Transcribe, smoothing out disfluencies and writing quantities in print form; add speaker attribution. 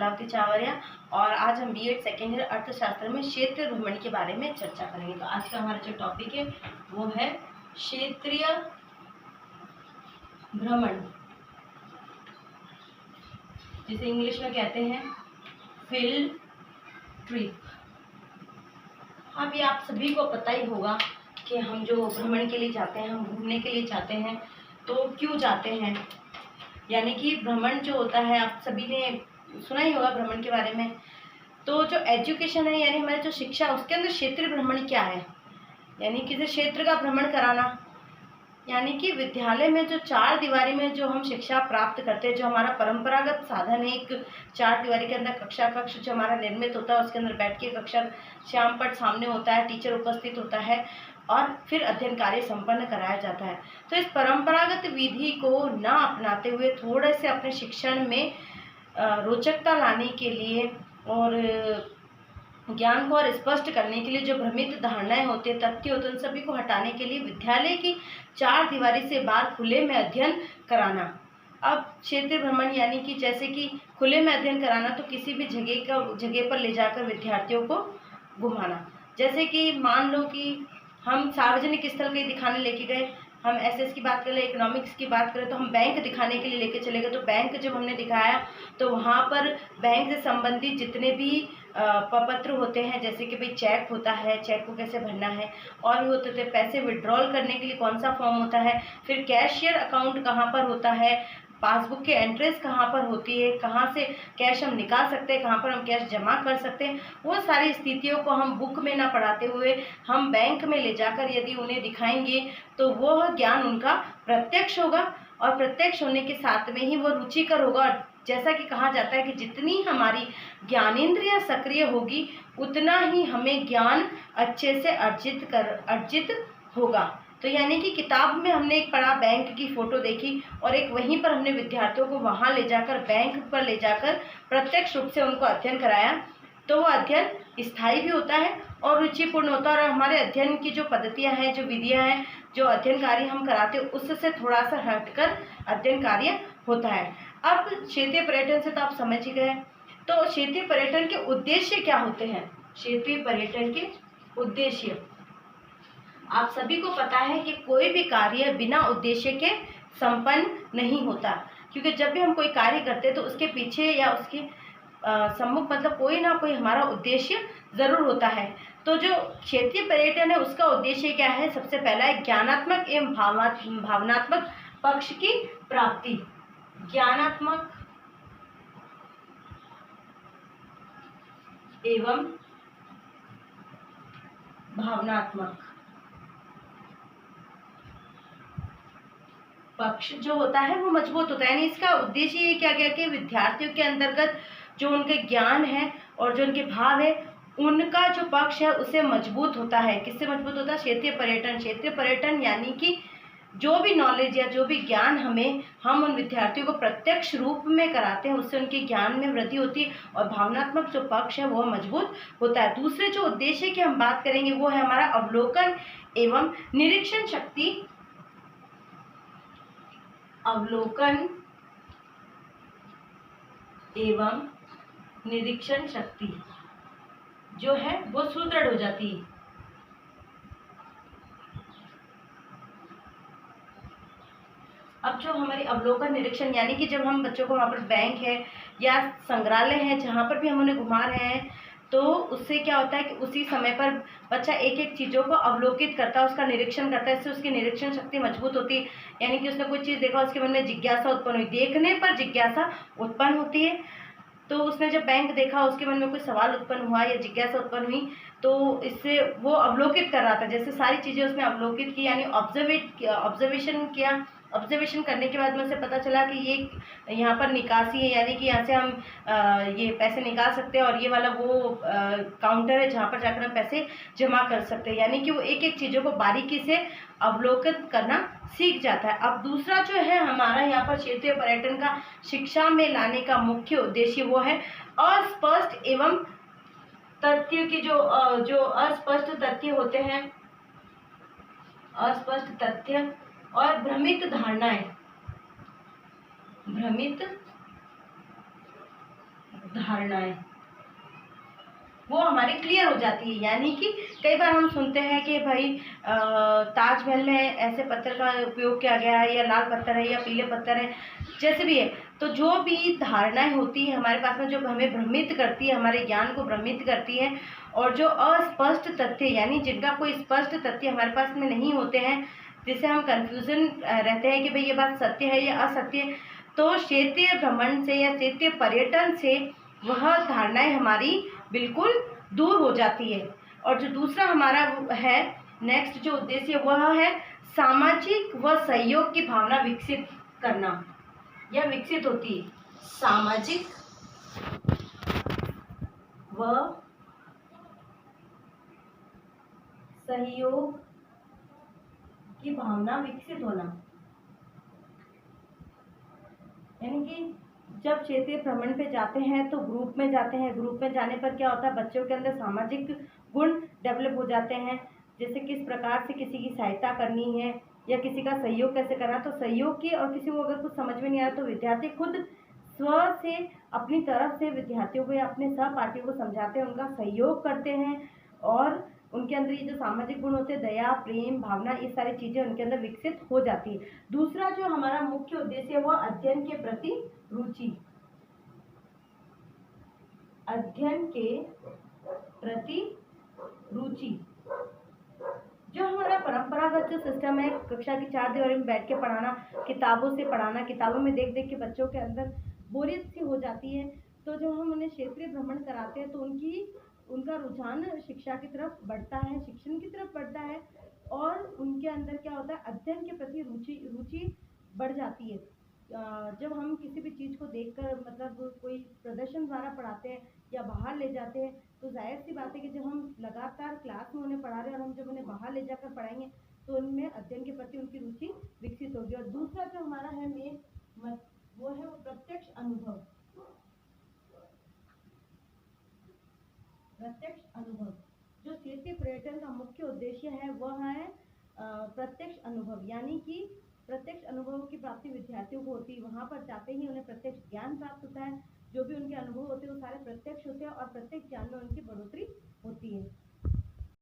Speaker 1: कलावती चावरिया और आज हम बीएड सेकेंड ईयर अर्थशास्त्र में क्षेत्रीय भ्रमण के बारे में चर्चा करेंगे। तो आज का हमारा जो टॉपिक है वो है क्षेत्रीय भ्रमण, जिसे इंग्लिश में कहते हैं फील्ड ट्रिप। अभी आप सभी को पता ही होगा कि हम जो भ्रमण के लिए जाते हैं, हम घूमने के लिए जाते हैं, तो क्यों जाते हैं। यानी कि भ्रमण जो होता है, आप सभी ने सुना ही होगा भ्रमण के बारे में। तो जो एजुकेशन है, यानी हमारी जो शिक्षा, उसके अंदर क्षेत्रीय भ्रमण क्या है, यानी किसी क्षेत्र का भ्रमण कराना। यानी कि विद्यालय में जो चार दीवारी में जो हम शिक्षा प्राप्त करते हैं, जो हमारा परंपरागत साधन है, एक चार दीवारी के अंदर कक्षा कक्ष जो हमारा निर्मित होता है, उसके अंदर बैठ के कक्षा श्यामपट सामने होता है, टीचर उपस्थित होता है और फिर अध्ययन कार्य संपन्न कराया जाता है। तो इस परंपरागत विधि को न अपनाते हुए थोड़े से अपने शिक्षण में रोचकता लाने के लिए और ज्ञान को और स्पष्ट करने के लिए जो भ्रमित धारणाएं होती है, तथ्य होते हैं, उन सभी को हटाने के लिए विद्यालय की चार दीवारी से बाहर खुले में अध्ययन कराना। अब क्षेत्रीय भ्रमण यानी कि जैसे कि खुले में अध्ययन कराना, तो किसी भी जगह पर ले जाकर विद्यार्थियों को घुमाना। जैसे कि मान लो कि हम सार्वजनिक स्थल कहीं दिखाने लेके गए, हम एसएस की बात करें, इकोनॉमिक्स की बात करें, तो हम बैंक दिखाने के लिए लेके चले गए। तो बैंक जब हमने दिखाया तो वहाँ पर बैंक से संबंधित जितने भी प्रपत्र होते हैं, जैसे कि भाई चेक होता है, चेक को कैसे भरना है, और भी होते थे पैसे विड्रॉल करने के लिए कौन सा फॉर्म होता है, फिर कैशियर अकाउंट कहाँ पर होता है, पासबुक की एंट्रीज कहाँ पर होती है, कहाँ से कैश हम निकाल सकते हैं, कहाँ पर हम कैश जमा कर सकते हैं, वो सारी स्थितियों को हम बुक में ना पढ़ाते हुए हम बैंक में ले जाकर यदि उन्हें दिखाएंगे तो वह ज्ञान उनका प्रत्यक्ष होगा, और प्रत्यक्ष होने के साथ में ही वो रुचिकर होगा। जैसा कि कहा जाता है कि जितनी हमारी ज्ञानेंद्रिय सक्रिय होगी उतना ही हमें ज्ञान अच्छे से अर्जित होगा। तो यानी कि किताब में हमने एक पढ़ा, बैंक की फोटो देखी और एक वहीं पर हमने विद्यार्थियों को वहां ले जाकर, बैंक पर ले जाकर प्रत्यक्ष रूप से उनको अध्ययन कराया, तो वो अध्ययन स्थायी भी होता है और रुचिपूर्ण होता है। और हमारे अध्ययन की जो पद्धतियां हैं, जो विधियां हैं, जो अध्ययन कार्य हम कराते हैं, उससे थोड़ा सा हटकर अध्ययन कार्य होता है। अब क्षेत्रीय पर्यटन से तो आप समझ ही गए। तो क्षेत्रीय पर्यटन के उद्देश्य क्या होते हैं? क्षेत्रीय पर्यटन के उद्देश्य, आप सभी को पता है कि कोई भी कार्य बिना उद्देश्य के संपन्न नहीं होता, क्योंकि जब भी हम कोई कार्य करते हैं तो उसके पीछे या उसके सम्मुख मतलब कोई ना कोई हमारा उद्देश्य जरूर होता है। तो जो क्षेत्रीय पर्यटन है उसका उद्देश्य क्या है? सबसे पहला है ज्ञानात्मक एवं भावनात्मक पक्ष की प्राप्ति। ज्ञानात्मक एवं भावनात्मक पक्ष जो होता है वो मजबूत होता है। यानी इसका उद्देश्य ये क्या क्या कि विद्यार्थियों के अंतर्गत जो उनके ज्ञान है और जो उनके भाव है, उनका जो पक्ष है उसे मजबूत होता है। किससे मजबूत होता है? क्षेत्रीय पर्यटन। क्षेत्रीय पर्यटन यानी कि जो भी नॉलेज या जो भी ज्ञान हम उन विद्यार्थियों को प्रत्यक्ष रूप में कराते हैं, उससे उनके ज्ञान में वृद्धि होती है और भावनात्मक जो पक्ष है वो मजबूत होता है। दूसरे जो उद्देश्य की हम बात करेंगे वो है हमारा अवलोकन एवं निरीक्षण शक्ति। अवलोकन एवं निरीक्षण शक्ति जो है वो सुदृढ़ हो जाती है। अब जो हमारी अवलोकन निरीक्षण यानी कि जब हम बच्चों को वहाँ पर बैंक है या संग्रहालय है जहाँ पर भी हम उन्हें घुमा रहे हैं, तो उससे क्या होता है कि उसी समय पर बच्चा एक एक चीज़ों को अवलोकित करता है, उसका निरीक्षण करता है, इससे उसकी निरीक्षण शक्ति मजबूत होती है। यानी कि उसने कोई चीज़ देखा, उसके मन में जिज्ञासा उत्पन्न हुई, देखने पर जिज्ञासा उत्पन्न होती है। तो उसने जब बैंक देखा, उसके मन में कोई सवाल उत्पन्न हुआ या जिज्ञासा उत्पन्न हुई, तो इससे वो अवलोकित कर रहा था। जैसे सारी चीज़ें उसने अवलोकित की, यानी ऑब्जर्वेशन किया। ऑब्जर्वेशन करने के बाद में उसे पता चला कि ये यहाँ पर निकासी है, यानी कि यहाँ से हम ये पैसे निकाल सकते हैं, और ये वाला वो काउंटर है जहाँ पर जाकर हम पैसे जमा कर सकते हैं। यानी कि वो एक एक चीज़ों को बारीकी से अवलोकन करना सीख जाता है। अब दूसरा जो है हमारा यहाँ पर क्षेत्रीय पर्यटन का शिक्षा में लाने का मुख्य उद्देश्य वो है अस्पष्ट एवं तथ्य की जो अस्पष्ट तथ्य होते हैं, अस्पष्ट तथ्य और भ्रमित धारणाएं, भ्रमित धारणाएं वो हमारी क्लियर हो जाती है। यानी कि कई बार हम सुनते हैं कि भाई ताजमहल में ऐसे पत्थर का उपयोग किया गया है, या लाल पत्थर है, या पीले पत्थर है, जैसे भी है। तो जो भी धारणाएं होती है हमारे पास में, जो हमें भ्रमित करती है, हमारे ज्ञान को भ्रमित करती है, और जो अस्पष्ट तथ्य, यानी जिनका कोई स्पष्ट तथ्य हमारे पास में नहीं होते हैं, जिससे हम कंफ्यूजन रहते हैं कि भाई ये बात सत्य है या असत्य है, तो क्षेत्रीय भ्रमण से या क्षेत्रीय पर्यटन से वह धारणाएं हमारी बिल्कुल दूर हो जाती है। और जो दूसरा हमारा है नेक्स्ट जो उद्देश्य, वह है सामाजिक व सहयोग की भावना विकसित करना, या विकसित होती है। सामाजिक व सहयोग की भावना विकसित होना, यानी कि जब क्षेत्रीय भ्रमण पे जाते हैं तो ग्रुप में जाते हैं। ग्रुप में जाने पर क्या होता है, बच्चों के अंदर सामाजिक गुण डेवलप हो जाते हैं, जैसे किस प्रकार से किसी की सहायता करनी है या किसी का सहयोग कैसे करना। तो सहयोग की, और किसी को अगर कुछ समझ में नहीं आया तो विद्यार्थी खुद स्व से अपनी तरफ से विद्यार्थियों को या अपने सहपाठियों को समझाते हैं, उनका सहयोग करते हैं, और उनके अंदर ये जो सामाजिक गुण होते हैं, दया, प्रेम भावना, ये सारी चीज़ें उनके अंदर विकसित हो जाती है। दूसरा जो हमारा मुख्य उद्देश्य है वो अध्ययन के प्रति रुचि। अध्ययन के प्रति रुचि, जो हमारा परंपरागत जो सिस्टम है, कक्षा की 4 दीवारी में बैठ के पढ़ाना, किताबों से पढ़ाना, किताबों में देख देख के बच्चों के अंदर बोरियत सी हो जाती है। तो जब हम उन्हें क्षेत्रीय भ्रमण कराते हैं तो उनका रुझान शिक्षा की तरफ बढ़ता है, शिक्षण की तरफ बढ़ता है, और उनके अंदर क्या होता है, अध्ययन के प्रति रुचि बढ़ जाती है। जब हम किसी भी चीज़ को देखकर, मतलब कोई प्रदर्शन द्वारा पढ़ाते हैं या बाहर ले जाते हैं, तो जाहिर सी बात है कि जब हम लगातार क्लास में उन्हें पढ़ा रहे हैं और हम जब उन्हें बाहर ले जाकर पढ़ाएंगे तो उनमें अध्ययन के प्रति उनकी रुचि विकसित होगी। और दूसरा जो हमारा है मेन, वो है वो प्रत्यक्ष अनुभव। प्रत्यक्ष अनुभव, जो क्षेत्रीय पर्यटन का मुख्य उद्देश्य है वह है प्रत्यक्ष अनुभव, यानी कि प्रत्यक्ष अनुभव की प्राप्ति विद्यार्थियों को होती है। वहाँ पर जाते ही उन्हें प्रत्यक्ष ज्ञान प्राप्त होता है। जो भी उनके अनुभव होते हैं वो सारे प्रत्यक्ष होते हैं, और प्रत्यक्ष ज्ञान में उनकी बढ़ोतरी होती है।